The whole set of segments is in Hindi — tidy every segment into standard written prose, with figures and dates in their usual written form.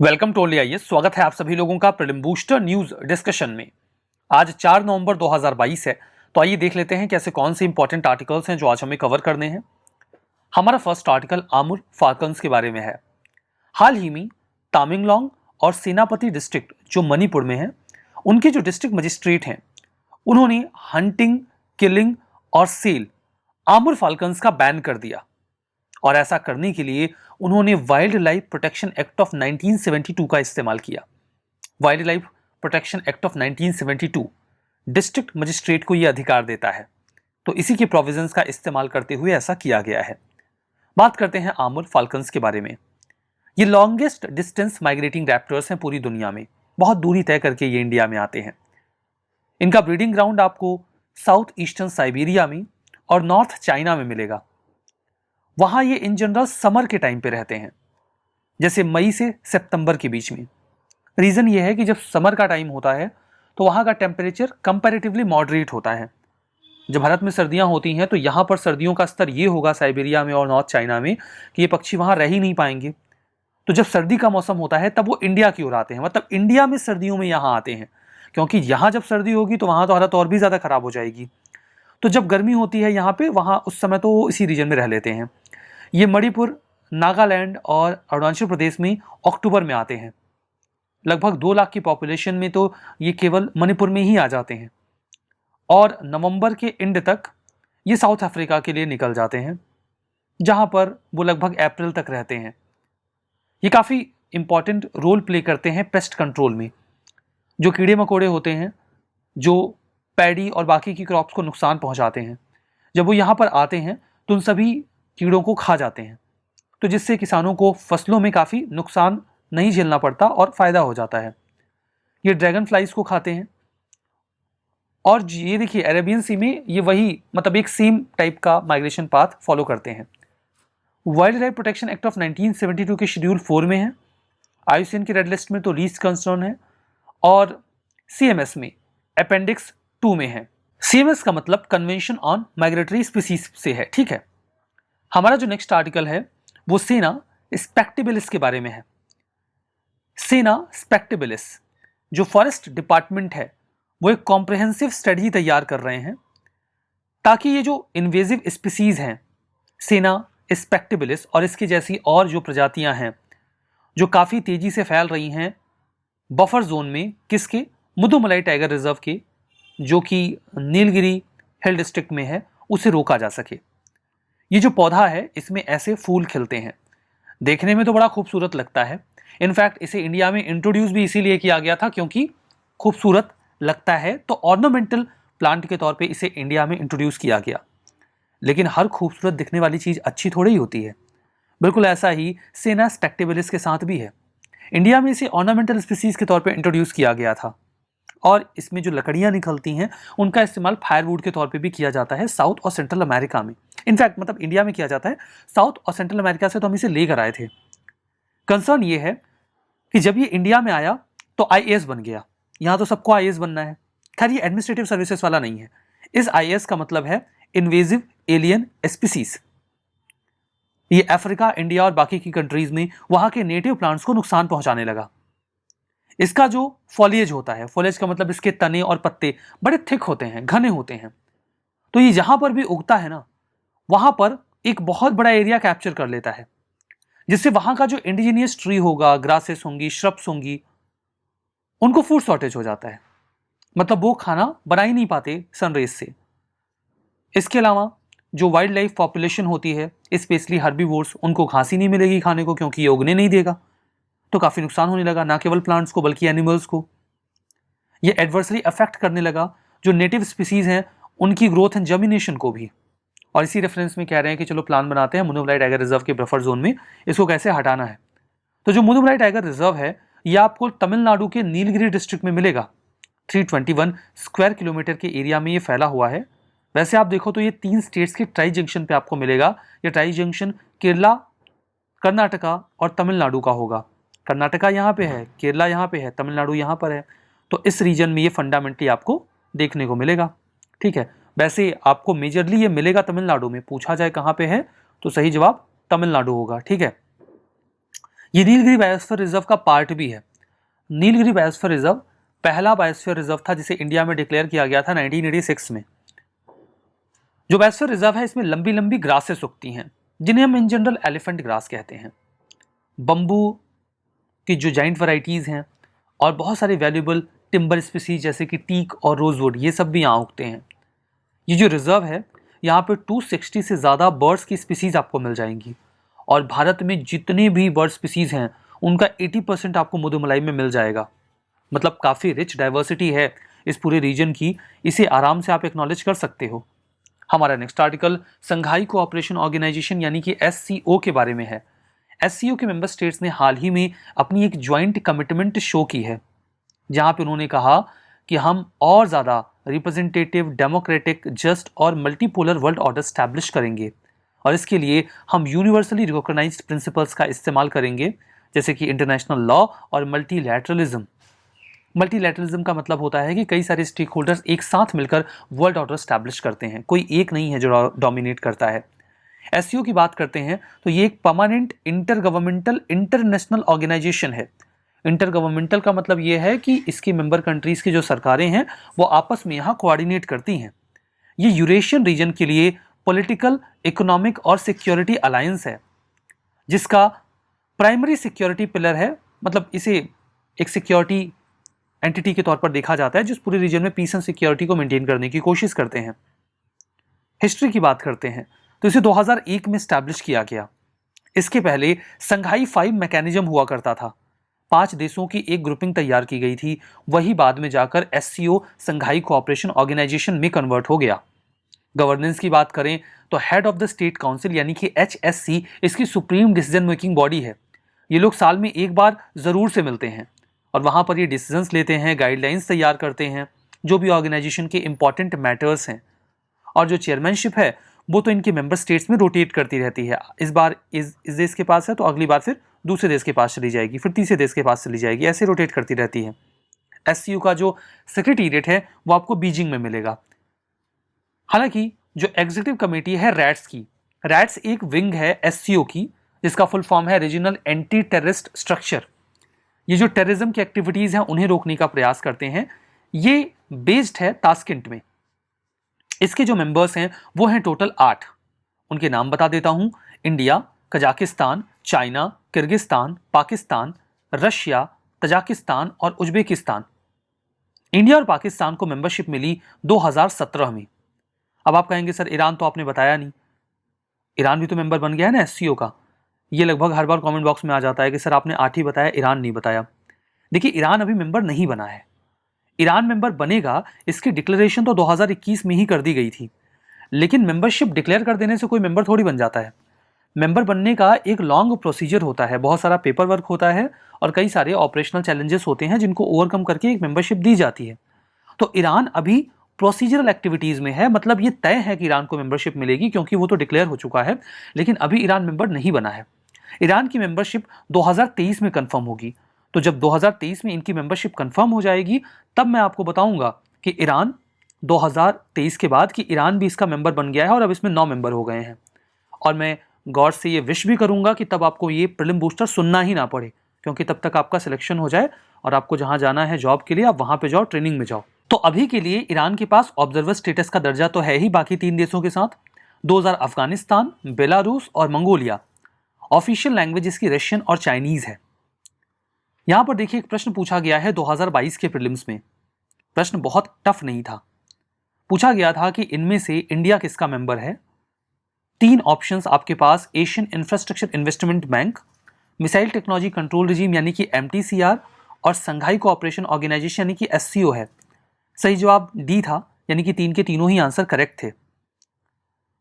Welcome to only IAS. स्वागत है आप सभी लोगों का प्रीलिम बूस्टर न्यूज डिस्कशन में। आज 4 नवंबर 2022 है, तो आइए देख लेते हैं कि ऐसे कौन से इंपॉर्टेंट आर्टिकल्स हैं जो आज हमें कवर करने हैं। हमारा फर्स्ट आर्टिकल आमुर फाल्कन्स के बारे में है। हाल ही में तामेंगलोंग और सेनापति डिस्ट्रिक्ट जो मणिपुर में है, उनके जो डिस्ट्रिक्ट मजिस्ट्रेट हैं, उन्होंने हंटिंग, किलिंग और सेल आमुर फाल्कन्स का बैन कर दिया। और ऐसा करने के लिए उन्होंने wild life protection act of 1972 का इस्तेमाल किया। Wild life protection act of 1972 district magistrate को यह अधिकार देता है, तो इसी के प्रोविजंस का इस्तेमाल करते हुए ऐसा किया गया है। बात करते हैं आमुर फाल्कन्स के बारे में। ये लॉन्गेस्ट डिस्टेंस माइग्रेटिंग रैप्टर्स हैं पूरी दुनिया में। बहुत दूरी तय करके ये इंडिया में आते हैं। इनका ब्रीडिंग ग्राउंड आपको साउथ ईस्टर्न साइबेरिया में और नॉर्थ चाइना में मिलेगा। वहां ये इन जनरल समर के टाइम पे रहते हैं, जैसे मई से सितंबर के बीच में। रीजन ये है कि जब समर का टाइम होता है तो वहां का टेम्परेचर कंपैरेटिवली मॉडरेट होता है। जब भारत में सर्दियां होती हैं तो यहाँ पर सर्दियों का स्तर ये होगा साइबेरिया में और नॉर्थ चाइना में कि ये पक्षी वहां रह ही नहीं पाएंगे। तो जब सर्दी का मौसम होता है तब वो इंडिया की ओर आते हैं, मतलब इंडिया में सर्दियों में यहाँ आते हैं, क्योंकि यहाँ जब सर्दी होगी तो वहां तो हालत और भी ज्यादा खराब हो जाएगी। तो जब गर्मी होती है यहाँ पे, वहां उस समय तो वो इसी रीजन में रह लेते हैं। ये मणिपुर, नागालैंड और अरुणाचल प्रदेश में अक्टूबर में आते हैं। लगभग 2 लाख की पॉपुलेशन में तो ये केवल मणिपुर में ही आ जाते हैं, और नवंबर के एंड तक ये साउथ अफ्रीका के लिए निकल जाते हैं, जहां पर वो लगभग अप्रैल तक रहते हैं। ये काफ़ी इंपॉर्टेंट रोल प्ले करते हैं पेस्ट कंट्रोल में। जो कीड़े मकोड़े होते हैं जो पैडी और बाकी की क्रॉप्स को नुकसान पहुंचाते हैं, जब वो यहाँ पर आते हैं तो उन सभी कीड़ों को खा जाते हैं, तो जिससे किसानों को फसलों में काफ़ी नुकसान नहीं झेलना पड़ता और फायदा हो जाता है। ये ड्रैगन फ्लाइज को खाते हैं। और ये देखिए अरेबियन सी में ये वही, मतलब एक सेम टाइप का माइग्रेशन पाथ फॉलो करते हैं। Wild life protection act of 1972 के शेड्यूल 4 में है। आईयूसीएन की रेड लिस्ट में तो लीस्ट कंसर्न है, और सीएमएस में अपेंडिक्स 2 में है। सीएमएस का मतलब कन्वेंशन ऑन माइग्रेटरी स्पीसीज से है, ठीक है। हमारा जो नेक्स्ट आर्टिकल है वो सेना स्पेक्टिबिलिस के बारे में है। सेना स्पेक्टिबिलिस जो फॉरेस्ट डिपार्टमेंट है, वो एक कॉम्प्रिहेंसिव स्टडी तैयार कर रहे हैं ताकि ये जो इन्वेजिव स्पीसीज हैं सेना स्पेक्टिबिलिस और इसकी जैसी और जो प्रजातियां हैं जो काफ़ी तेजी से फैल रही हैं बफर जोन में, किसके, मुदुमलाई टाइगर रिजर्व के, जो कि नीलगिरी हिल डिस्ट्रिक्ट में है, उसे रोका जा सके। ये जो पौधा है इसमें ऐसे फूल खिलते हैं, देखने में तो बड़ा खूबसूरत लगता है। इनफैक्ट इसे इंडिया में इंट्रोड्यूस भी इसीलिए किया गया था क्योंकि खूबसूरत लगता है, तो ऑर्नामेंटल प्लांट के तौर पे इसे इंडिया में इंट्रोड्यूस किया गया। लेकिन हर खूबसूरत दिखने वाली चीज़ अच्छी थोड़ी ही होती है। बिल्कुल ऐसा ही सेना स्पेक्टिबिलिस के साथ भी है। इंडिया में इसे ऑर्नामेंटल स्पीसीज के तौर पर इंट्रोड्यूस किया गया था, और इसमें जो लकड़ियाँ निकलती हैं उनका इस्तेमाल फायरवुड के तौर पे भी किया जाता है साउथ और सेंट्रल अमेरिका में। इनफैक्ट मतलब इंडिया में किया जाता है, साउथ और सेंट्रल अमेरिका से तो हम इसे लेकर आए थे। कंसर्न ये है कि जब ये इंडिया में आया तो आईएएस बन गया। यहाँ तो सबको आईएएस बनना है। खैर ये एडमिनिस्ट्रेटिव सर्विसेज वाला नहीं है। इस आईएएस का मतलब है इन्वेजिव एलियन स्पीसीज। ये अफ्रीका, इंडिया और बाकी की कंट्रीज में वहाँ के नेटिव प्लांट्स को नुकसान पहुँचाने लगा। इसका जो फॉलिएज होता है, फॉलिएज का मतलब इसके तने और पत्ते बड़े थिक होते हैं, घने होते हैं, तो ये जहां पर भी उगता है ना, वहां पर एक बहुत बड़ा एरिया कैप्चर कर लेता है, जिससे वहां का जो इंडिजिनियस ट्री होगा, ग्रासेस होंगी, श्रब्स होंगी, उनको फूड शॉर्टेज हो जाता है। मतलब वो खाना बना ही नहीं पाते सनरेज से। इसके अलावा जो वाइल्ड लाइफ पॉपुलेशन होती है, स्पेशली हर्बीवोर्स, उनको घास ही नहीं मिलेगी खाने को क्योंकि ये उगने नहीं देगा, तो काफ़ी नुकसान होने लगा, ना केवल प्लांट्स को बल्कि एनिमल्स को। ये एडवर्सली अफेक्ट करने लगा जो नेटिव स्पीसीज हैं उनकी ग्रोथ एंड जर्मिनेशन को भी। और इसी रेफरेंस में कह रहे हैं कि चलो प्लान बनाते हैं मुदुमलाई टाइगर रिजर्व के बफर जोन में, इसको कैसे हटाना है। तो जो मुदुमलाई टाइगर रिजर्व है ये आपको तमिलनाडु के नीलगिरी डिस्ट्रिक्ट में मिलेगा। 321 स्क्वायर किलोमीटर के एरिया में ये फैला हुआ है। वैसे आप देखो तो ये 3 स्टेट्स के ट्राई जंक्शन पे आपको मिलेगा। ये ट्राई जंक्शन केरला, कर्नाटका और तमिलनाडु का होगा। कर्नाटका यहाँ पे है, केरला यहाँ पे है, तमिलनाडु यहाँ पर है, तो इस रीजन में ये फंडामेंटली आपको देखने को मिलेगा, ठीक है। वैसे आपको मेजरली ये मिलेगा तमिलनाडु में। पूछा जाए कहाँ पे है तो सही जवाब तमिलनाडु होगा, ठीक है। ये नीलगिरी बायोस्फीयर रिजर्व का पार्ट भी है। नीलगिरी बायोस्फीयर रिजर्व पहला बायोस्फीयर रिजर्व था जिसे इंडिया में डिक्लेयर किया गया था 1986 में। जो बायोस्फीयर रिजर्व है इसमें लंबी लंबी ग्रासेस उगती हैं जिन्हें हम इन जनरल एलिफेंट ग्रास कहते हैं। बम्बू की जो जाइंट वैरायटीज हैं और बहुत सारे वैल्यूएबल टिम्बर स्पीसीज जैसे कि टीक और रोजवुड, ये सब भी यहाँ उगते हैं। ये जो रिजर्व है यहाँ पे 260 से ज़्यादा बर्ड्स की स्पीसीज आपको मिल जाएंगी और भारत में जितने भी बर्ड स्पीसीज हैं उनका 80% आपको मुदुमलाई में मिल जाएगा। मतलब काफ़ी रिच डाइवर्सिटी है इस पूरे रीजन की, इसे आराम से आप एक्नॉलेज कर सकते हो। हमारा नेक्स्ट आर्टिकल संघाई कोऑपरेशन ऑर्गेनाइजेशन यानी कि SCO के बारे में है। SCO के मेंबर स्टेट्स ने हाल ही में अपनी एक ज्वाइंट कमिटमेंट शो की है जहां पे उन्होंने कहा कि हम और ज़्यादा रिप्रेजेंटेटिव, डेमोक्रेटिक, जस्ट और मल्टीपोलर वर्ल्ड ऑर्डर स्टैब्लिश करेंगे और इसके लिए हम यूनिवर्सली रिकॉग्नाइज्ड प्रिंसिपल्स का इस्तेमाल करेंगे जैसे कि इंटरनेशनल लॉ और मल्टीलैटरलिज्म। मल्टीलैटरलिज्म का मतलब होता है कि कई सारे स्टेक होल्डर्स एक साथ मिलकर वर्ल्ड ऑर्डर स्टैब्लिश करते हैं, कोई एक नहीं है जो डोमिनेट करता है। SCO की बात करते हैं तो ये एक permanent inter governmental international organisation है। इंटर गवर्नमेंटल का मतलब ये है कि इसकी मेंबर कंट्रीज की जो सरकारें हैं वो आपस में यहाँ कोऑर्डिनेट करती हैं। ये यूरेशियन रीजन के लिए पॉलिटिकल, इकोनॉमिक और सिक्योरिटी अलायंस है जिसका प्राइमरी सिक्योरिटी पिलर है, मतलब इसे एक सिक्योरिटी एंटिटी के तौर पर देखा जाता है जिस पूरे रीजन में पीस एंड सिक्योरिटी को मेंटेन करने की कोशिश करते हैं। हिस्ट्री की बात करते हैं तो इसे 2001 में स्टैब्लिश किया गया। इसके पहले संघाई 5 मैकेनिज्म हुआ करता था, 5 देशों की एक ग्रुपिंग तैयार की गई थी, वही बाद में जाकर SCO संघाई कोऑपरेशन ऑर्गेनाइजेशन में कन्वर्ट हो गया। गवर्नेंस की बात करें तो head of the state council यानी कि HSC इसकी सुप्रीम डिसीजन मेकिंग बॉडी है। ये लोग साल में एक बार जरूर से मिलते हैं और वहां पर ये डिसीजंस लेते हैं, गाइडलाइंस तैयार करते हैं जो भी ऑर्गेनाइजेशन के इंपॉर्टेंट मैटर्स हैं। और जो चेयरमैनशिप है वो तो इनके मेंबर स्टेट्स में रोटेट करती रहती है। इस बार इस देश के पास है तो अगली बार फिर दूसरे देश के पास चली जाएगी, फिर तीसरे देश के पास चली जाएगी, ऐसे रोटेट करती रहती है। SCO का जो सेक्रेटेरिएट है वो आपको बीजिंग में मिलेगा। हालांकि जो एग्जीक्यूटिव कमेटी है रैट्स की, रैट्स एक विंग है SCO की जिसका फुल फॉर्म है रीजनल एंटी टेररिस्ट स्ट्रक्चर। ये जो टेररिज्म की एक्टिविटीज हैं उन्हें रोकने का प्रयास करते हैं। ये बेस्ड है ताशकेंट में। इसके जो मेंबर्स हैं वो हैं टोटल 8। उनके नाम बता देता हूं: India, Kazakhstan, China, Kyrgyzstan, Pakistan, Russia, Tajikistan और उज्बेकिस्तान। इंडिया और पाकिस्तान को मेंबरशिप मिली 2017 में। अब आप कहेंगे सर ईरान तो आपने बताया नहीं, ईरान भी तो मेंबर बन गया है ना SCO का। ये लगभग हर बार कमेंट बॉक्स में आ जाता है कि सर आपने 8 ही बताया, ईरान नहीं बताया। देखिए ईरान अभी मेंबर नहीं बना है। ईरान मेंबर बनेगा इसकी डिक्लेरेशन तो 2021 में ही कर दी गई थी, लेकिन मेंबरशिप डिक्लेयर कर देने से कोई मेंबर थोड़ी बन जाता है। मेंबर बनने का एक लॉन्ग प्रोसीजर होता है, बहुत सारा पेपर वर्क होता है और कई सारे ऑपरेशनल चैलेंजेस होते हैं जिनको ओवरकम करके एक मेंबरशिप दी जाती है। तो ईरान अभी प्रोसीजरल एक्टिविटीज में है, मतलब ये तय है कि ईरान को मेंबरशिप मिलेगी क्योंकि वो तो डिक्लेयर हो चुका है, लेकिन अभी ईरान मेंबर नहीं बना है। ईरान की मेंबरशिप 2023 में कंफर्म होगी। तो जब 2023 में इनकी मेंबरशिप कंफर्म हो जाएगी तब मैं आपको बताऊंगा कि ईरान 2023 के बाद कि ईरान भी इसका मेंबर बन गया है और अब इसमें 9 मेंबर हो गए हैं। और मैं गॉड से ये विश भी करूंगा कि तब आपको ये प्रीलिम बूस्टर सुनना ही ना पड़े, क्योंकि तब तक आपका सिलेक्शन हो जाए और आपको जहां जाना है जॉब के लिए आप वहां पे जाओ, ट्रेनिंग में जाओ। तो अभी के लिए ईरान के पास ऑब्जर्वर स्टेटस का दर्जा तो है ही बाकी 3 देशों के साथ। 2000 अफगानिस्तान, बेलारूस और मंगोलिया। ऑफिशियल लैंग्वेज इसकी रशियन और चाइनीज है। यहां पर देखिए एक प्रश्न पूछा गया है 2022 के प्रीलिम्स में। प्रश्न बहुत टफ नहीं था। पूछा गया था कि इनमें से इंडिया किसका मेंबर है। 3 ऑप्शंस आपके पास: Asian Infrastructure Investment Bank, Missile Technology Control Regime यानी कि MTCR और संघाई कोऑपरेशन ऑर्गेनाइजेशन यानी कि SCO है। सही जवाब डी था, यानी कि 3 के तीनों ही आंसर करेक्ट थे।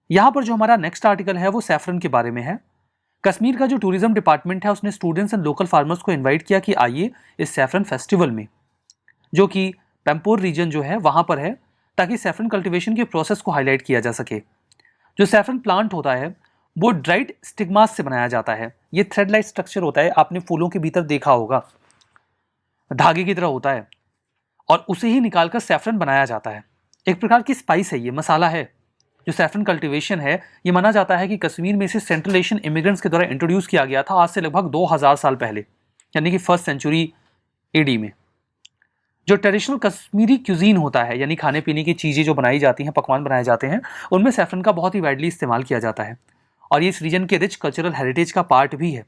यहां पर जो हमारा नेक्स्ट आर्टिकल है वो सैफरन के बारे में है। कश्मीर का जो टूरिज्म डिपार्टमेंट है उसने स्टूडेंट्स एंड लोकल फार्मर्स को इनवाइट किया कि आइए इस सैफरन फेस्टिवल में, जो कि पैम्पोर रीजन जो है वहां पर है, ताकि सैफरन कल्टीवेशन के प्रोसेस को हाईलाइट किया जा सके। जो सैफरन प्लांट होता है वो ड्राइड स्टिग्मास से बनाया जाता है। ये थ्रेड लाइक स्ट्रक्चर होता है, आपने फूलों के भीतर देखा होगा, धागे की तरह होता है और उसे ही निकालकर सैफरन बनाया जाता है। एक प्रकार की स्पाइस है, ये मसाला है। जो सैफरन कल्टीवेशन है, ये माना जाता है कि कश्मीर में इसे सेंट्रल एशियन इमिग्रेंट्स के द्वारा इंट्रोड्यूस किया गया था आज से लगभग 2000 साल पहले, यानी कि फर्स्ट सेंचुरी एडी में। जो ट्रेडिशनल कश्मीरी क्यूजीन होता है, यानी खाने पीने की चीज़ें जो बनाई जाती हैं, पकवान बनाए जाते हैं, उनमें सैफरन का बहुत ही वाइडली इस्तेमाल किया जाता है और ये इस रीजन के रिच कल्चरल हेरिटेज का पार्ट भी है।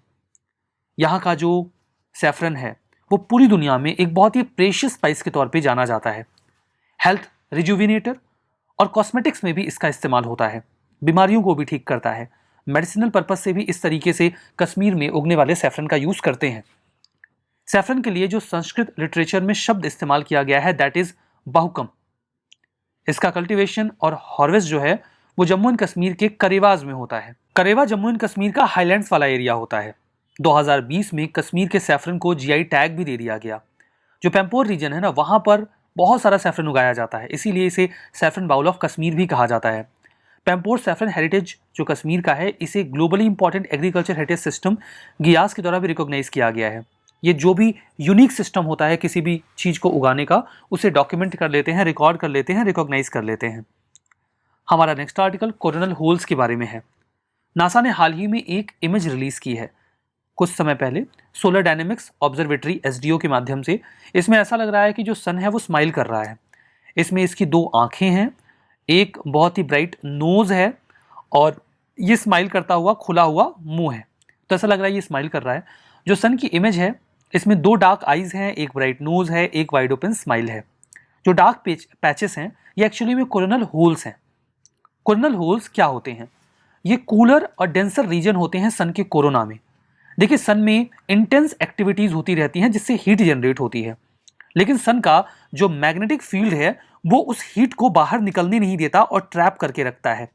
यहाँ का जो सैफरन है वो पूरी दुनिया में एक बहुत ही प्रेशियस स्पाइस के तौर पे जाना जाता है। हेल्थ रिजुविनेटर और कॉस्मेटिक्स में भी इसका इस्तेमाल होता है, बीमारियों को भी ठीक करता है। मेडिसिनल पर्पस से भी इस तरीके से कश्मीर में उगने वाले सैफरन का यूज़ करते हैं। सैफरन के लिए जो संस्कृत लिटरेचर में शब्द इस्तेमाल किया गया है दैट इज बहुकम। इसका कल्टीवेशन और हार्वेस्ट जो है वो जम्मू एंड कश्मीर के करेवाज में होता है। करेवा जम्मू एंड कश्मीर का हाईलैंड्स वाला एरिया होता है। 2020 में कश्मीर के सैफरन को जीआई टैग भी दे दिया गया। जो पैम्पोर रीजन है ना, वहाँ पर बहुत सारा सैफरन उगाया जाता है, इसीलिए इसे सैफरन बाउल ऑफ कश्मीर भी कहा जाता है। पैम्पोर सैफरन हेरिटेज जो कश्मीर का है, इसे globally important agriculture heritage system Geass के द्वारा भी रिकॉग्नाइज किया गया है। ये जो भी यूनिक सिस्टम होता है किसी भी चीज़ को उगाने का, उसे डॉक्यूमेंट कर लेते हैं, रिकॉर्ड कर लेते हैं, रिकॉग्नाइज कर लेते हैं। हमारा नेक्स्ट आर्टिकल कोरोनल होल्स के बारे में है। नासा ने हाल ही में एक इमेज रिलीज की है कुछ समय पहले सोलर डायनेमिक्स ऑब्जर्वेटरी SDO के माध्यम से। इसमें ऐसा लग रहा है कि जो सन है वो स्माइल कर रहा है। इसमें इसकी 2 आंखें हैं, एक बहुत ही ब्राइट नोज है और ये स्माइल करता हुआ खुला हुआ मुंह है, तो ऐसा लग रहा है ये स्माइल कर रहा है। जो सन की इमेज है इसमें 2 डार्क आइज हैं, एक ब्राइट नोज है, एक वाइड ओपन स्माइल है। जो डार्क पैचेस हैं ये एक्चुअली में कोरोनल होल्स हैं। कोरोनल होल्स क्या होते हैं? ये कूलर और डेंसर रीजन होते हैं सन के कोरोना में। देखिए, सन में इंटेंस एक्टिविटीज होती रहती हैं जिससे हीट जनरेट होती है, लेकिन सन का जो मैग्नेटिक फील्ड है वो उस हीट को बाहर निकलने नहीं देता और ट्रैप करके रखता है।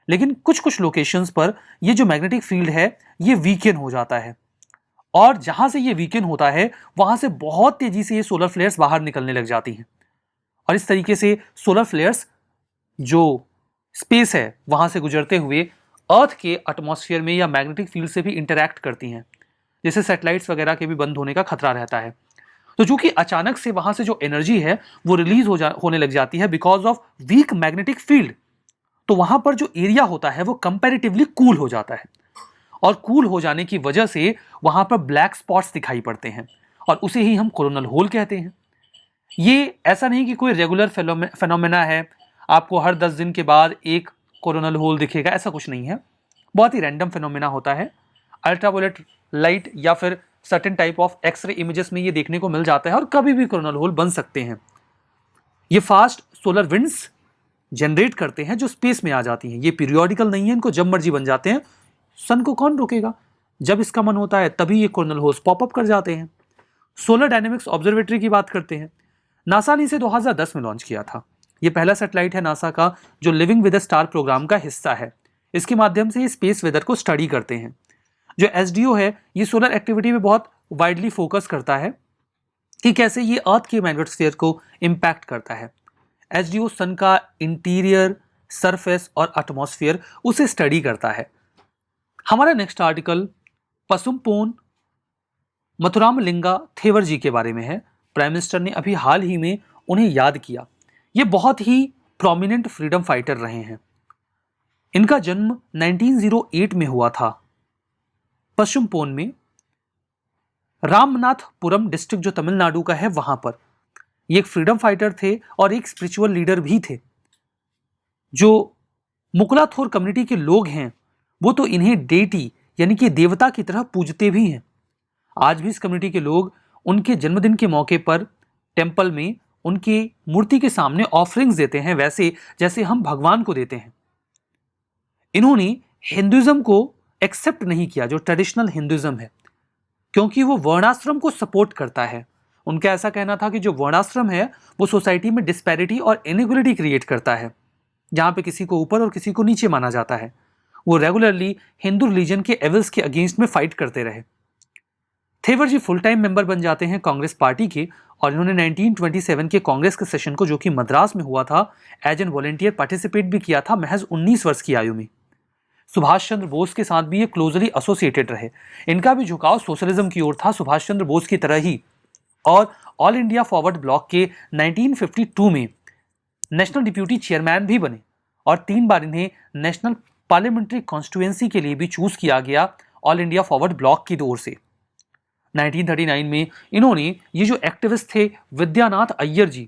लेकिन कुछ कुछ लोकेशंस पर ये जो मैग्नेटिक फील्ड है ये वीकेन हो जाता है और जहां से ये वीकेन होता है वहां से बहुत तेजी से ये सोलर फ्लेयर्स बाहर निकलने लग जाती हैं और इस तरीके से सोलर फ्लेयर्स जो स्पेस है वहां से गुजरते हुए अर्थ के एटमॉस्फेयर में या मैग्नेटिक फील्ड से भी इंटरैक्ट करती हैं, जैसे सैटेलाइट्स वगैरह के भी बंद होने का खतरा रहता है। तो चूंकि अचानक से वहां से जो एनर्जी है वो रिलीज होने लग जाती है because of weak magnetic field, तो वहां पर जो एरिया होता है वो कंपैरेटिवली कूल हो जाता है और कूल हो जाने की वजह से वहां पर ब्लैक स्पॉट्स दिखाई पड़ते हैं और उसे ही हम कोरोनल होल कहते हैं। ये ऐसा नहीं कि कोई रेगुलर फेनोमेना है, आपको हर 10 दिन के बाद एक कोरोनल होल दिखेगा, ऐसा कुछ नहीं है। बहुत ही रैंडम फेनोमेना होता है। अल्ट्रावायलेट लाइट या फिर certain type of x ray images में ये देखने को मिल जाता है और कभी भी कोरोनल होल बन सकते हैं। ये फास्ट सोलर विंड्स जनरेट करते हैं जो स्पेस में आ जाती हैं। ये पीरियोडिकल नहीं है, इनको जब मर्जी बन जाते हैं। सन को कौन रोकेगा? जब इसका मन होता है तभी ये कोरोनल होल्स पॉपअप कर जाते हैं। सोलर डायनेमिक्स ऑब्जर्वेटरी की बात करते हैं। नासा ने इसे 2010 में लॉन्च किया था। ये पहला सैटेलाइट है नासा का जो living with the star programme का हिस्सा है। इसके माध्यम से ये स्पेस वेदर को स्टडी करते हैं। जो SDO है ये सोलर एक्टिविटी में बहुत वाइडली फोकस करता है कि कैसे ये अर्थ के मैग्नेटोस्फीयर को इम्पैक्ट करता है। SDO सन का इंटीरियर, सरफेस और एटमॉस्फेयर उसे स्टडी करता है। हमारा नेक्स्ट आर्टिकल पसुमपोन मथुरामलिंगा थेवर जी के बारे में है। प्राइम मिनिस्टर ने अभी हाल ही में उन्हें याद किया। ये बहुत ही प्रोमिनेंट फ्रीडम फाइटर रहे हैं। इनका जन्म 1908 में हुआ था पशुमपोन में, रामनाथपुरम डिस्ट्रिक्ट जो तमिलनाडु का है वहां पर। ये एक फ्रीडम फाइटर थे और एक स्पिरिचुअल लीडर भी थे। जो मुकलाथोर कम्युनिटी के लोग हैं वो तो इन्हें डेटी यानी कि देवता की तरह पूजते भी हैं। आज भी इस कम्युनिटी के लोग उनके जन्मदिन के मौके पर टेंपल में उनकी मूर्ति के सामने ऑफरिंग्स देते हैं, वैसे जैसे हम भगवान को देते हैं। इन्होंने हिंदुइज्म को एक्सेप्ट नहीं किया जो ट्रेडिशनल हिंदुइज्म है, क्योंकि वो वर्णाश्रम को सपोर्ट करता है। उनका ऐसा कहना था कि जो वर्णाश्रम है वो सोसाइटी में डिस्पैरिटी और इनइक्वालिटी क्रिएट करता है, जहां पे किसी को ऊपर और किसी को नीचे माना जाता है। वो रेगुलरली हिंदू रिलीजन के एविल्स के अगेंस्ट में फाइट करते रहे। थेवर जी फुल टाइम मेंबर बन जाते हैं कांग्रेस पार्टी के और इन्होंने 1927 के कांग्रेस के सेशन को, जो कि मद्रास में हुआ था, एज एन वॉलंटियर पार्टिसिपेट भी किया था महज 19 वर्ष की आयु में। सुभाष चंद्र बोस के साथ भी ये क्लोजली एसोसिएटेड रहे। इनका भी झुकाव सोशलिज्म की ओर था, सुभाष चंद्र बोस की तरह ही। और ऑल इंडिया फॉरवर्ड ब्लॉक के 1952 में नेशनल डिप्यूटी चेयरमैन भी बने और 3 बार इन्हें नेशनल पार्लियामेंट्री कॉन्स्टिट्यूएंसी के लिए भी चूज किया गया ऑल इंडिया फॉरवर्ड ब्लॉक की ओर से। 1939 में इन्होंने ये जो एक्टिविस्ट थे विद्यानाथ अय्यर जी,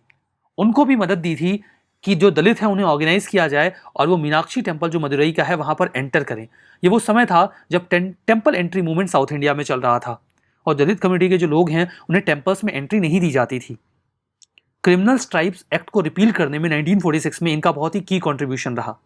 उनको भी मदद दी थी कि जो दलित हैं उन्हें ऑर्गेनाइज किया जाए और वो मीनाक्षी टेम्पल जो मदुरई का है वहां पर एंटर करें। ये वो समय था जब temple entry movement south India में चल रहा था और दलित कम्युनिटी के जो लोग हैं उन्हें टेम्पल्स में एंट्री नहीं दी जाती थी। क्रिमिनल ट्राइब्स एक्ट को रिपील करने में 1946 में इनका बहुत ही की कंट्रीब्यूशन रहा।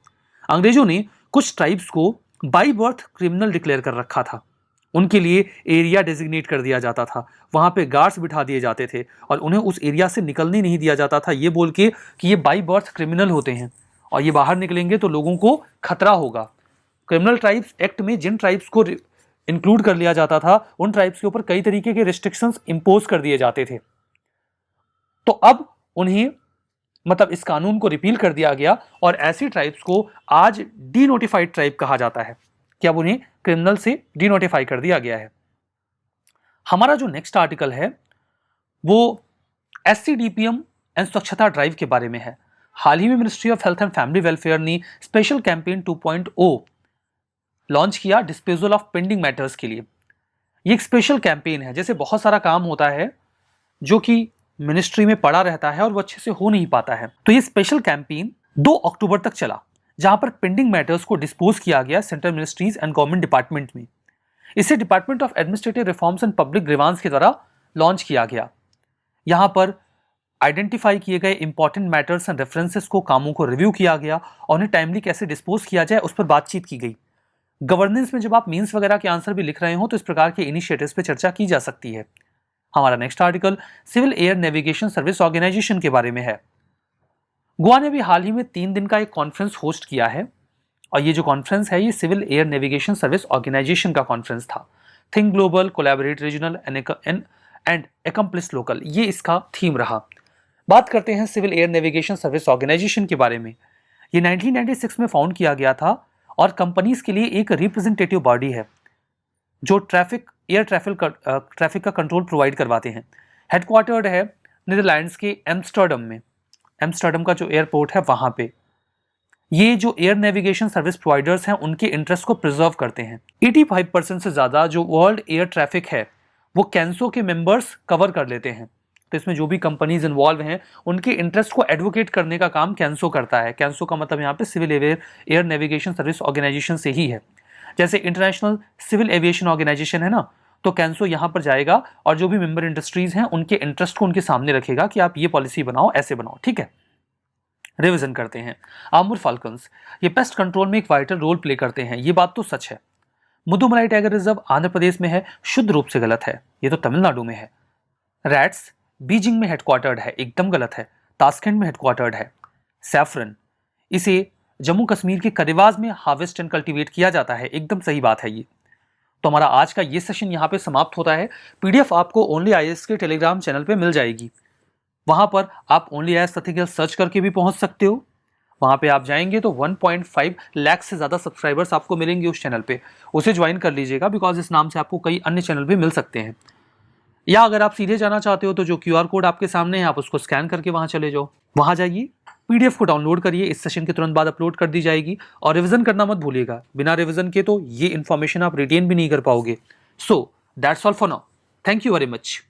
अंग्रेजों ने कुछ ट्राइब्स को बाई बर्थ क्रिमिनल डिक्लेयर कर रखा था। उनके लिए एरिया डेजिग्नेट कर दिया जाता था, वहां पे गार्ड्स बिठा दिए जाते थे और उन्हें उस एरिया से निकलने नहीं दिया जाता था, ये बोल के कि ये बाई बर्थ क्रिमिनल होते हैं और ये बाहर निकलेंगे तो लोगों को खतरा होगा। क्रिमिनल ट्राइब्स एक्ट में जिन ट्राइब्स को इंक्लूड कर लिया जाता था उन ट्राइब्स के ऊपर कई तरीके के रिस्ट्रिक्शंस इंपोज कर दिए जाते थे। तो अब उन्हें मतलब इस कानून को रिपील कर दिया गया और ऐसी ट्राइब्स को आज डीनोटिफाइड ट्राइब कहा जाता है कि अब उन्हें क्रिमिनल से डीनोटिफाई कर दिया गया है। हमारा जो नेक्स्ट आर्टिकल है वो एससीडीपीएम एंड स्वच्छता ड्राइव के बारे में है। हाल ही में ministry of health and family welfare ने स्पेशल कैंपेन 2.0 लॉन्च किया डिस्पोजल ऑफ पेंडिंग मैटर्स के लिए। ये एक स्पेशल कैंपेन है, जैसे बहुत सारा काम होता है जो कि मिनिस्ट्री में पड़ा रहता है और वो अच्छे से हो नहीं पाता है, तो ये स्पेशल कैंपेन 2 अक्टूबर तक चला जहां पर पेंडिंग मैटर्स को डिस्पोज किया गया central ministries and government department में। इसे department of administrative reforms and public grievance के द्वारा लॉन्च किया गया। यहां पर आइडेंटिफाई किए गए इंपॉर्टेंट मैटर्स एंड रेफरेंसेस को, कामों को रिव्यू किया गया और उन्हें टाइमली कैसे डिस्पोज किया जाए उस पर बातचीत की गई। गवर्नेंस में जब आप मीन्स वगैरह के आंसर भी लिख रहे हो तो इस प्रकार के इनिशिएटिव्स पे चर्चा की जा सकती है। हमारा next article civil air navigation service organisation के बारे में है। गोवा ने भी हाल ही में 3 दिन का एक कॉन्फ्रेंस होस्ट किया है और ये जो कॉन्फ्रेंस है ये civil air navigation service organisation का कॉन्फ्रेंस था। Think global, collaborate regional and accomplish local, ये इसका थीम रहा। बात करते हैं civil air navigation service organisation के बारे में। ये 1996 में फाउंड किया गया था और कंपनीज के लिए एक रिप्रेजेंटेटिव बॉडी है जो एयर ट्रैफिक का कंट्रोल प्रोवाइड करवाते हैं। हेडक्वार्टर्ड है नीदरलैंड्स के एम्स्टर्डम में, एम्स्टर्डम का जो एयरपोर्ट है वहां पे। ये जो एयर नेविगेशन सर्विस प्रोवाइडर्स हैं उनके इंटरेस्ट को प्रिजर्व करते हैं। 85% से ज्यादा जो वर्ल्ड एयर ट्रैफिक है वो कैंसो के मेंबर्स कवर कर लेते हैं। तो इसमें जो भी कंपनीज इन्वॉल्व हैं उनके इंटरेस्ट को एडवोकेट करने का काम कैंसो करता है। कैंसो का मतलब यहाँ पे civil air navigation service organisation से ही है। जैसे इंटरनेशनल सिविल एविएशन ऑर्गेनाइजेशन है ना, तो कैंसो यहाँ पर जाएगा और जो भी मेंबर इंडस्ट्रीज हैं उनके इंटरेस्ट को उनके सामने रखेगा कि आप ये पॉलिसी बनाओ, ऐसे बनाओ, ठीक है। रिवीजन करते हैं। आर्मड फाल्कन्स ये पेस्ट कंट्रोल में एक वाइटल रोल प्ले करते हैं, ये बात तो सच है। मुदुमलाई टाइगर रिजर्व आंध्र प्रदेश में है, शुद्ध रूप से गलत है, ये तो तमिलनाडु में है। रैट्स बीजिंग में हेडक्वार्टर्ड है, एकदम गलत है, ताशकंद में हेडक्वार्टर्ड है। सैफरन इसे जम्मू कश्मीर के करेवाज में हार्वेस्ट एंड कल्टीवेट किया जाता है, एकदम सही बात है ये। तो हमारा आज का ये सेशन यहाँ पे समाप्त होता है। पीडीएफ आपको ओनली आईएएस के टेलीग्राम चैनल पे मिल जाएगी। वहां पर आप ओनली आईएएस स्टैटिस्टिकल सर्च करके भी पहुंच सकते हो। वहां पे आप जाएंगे तो 1.5 लाख से ज़्यादा सब्सक्राइबर्स आपको मिलेंगे उस चैनल पे, उसे ज्वाइन कर लीजिएगा बिकॉज इस नाम से आपको कई अन्य चैनल भी मिल सकते हैं। या अगर आप सीधे जाना चाहते हो तो जो QR कोड आपके सामने है आप उसको स्कैन करके वहां चले जाओ, वहां जाइए, पीडीएफ को डाउनलोड करिए, इस सेशन के तुरंत बाद अपलोड कर दी जाएगी। और रिवीजन करना मत भूलिएगा, बिना रिवीजन के तो ये इन्फॉर्मेशन आप रिटेन भी नहीं कर पाओगे। So that's all for now, thank you very much.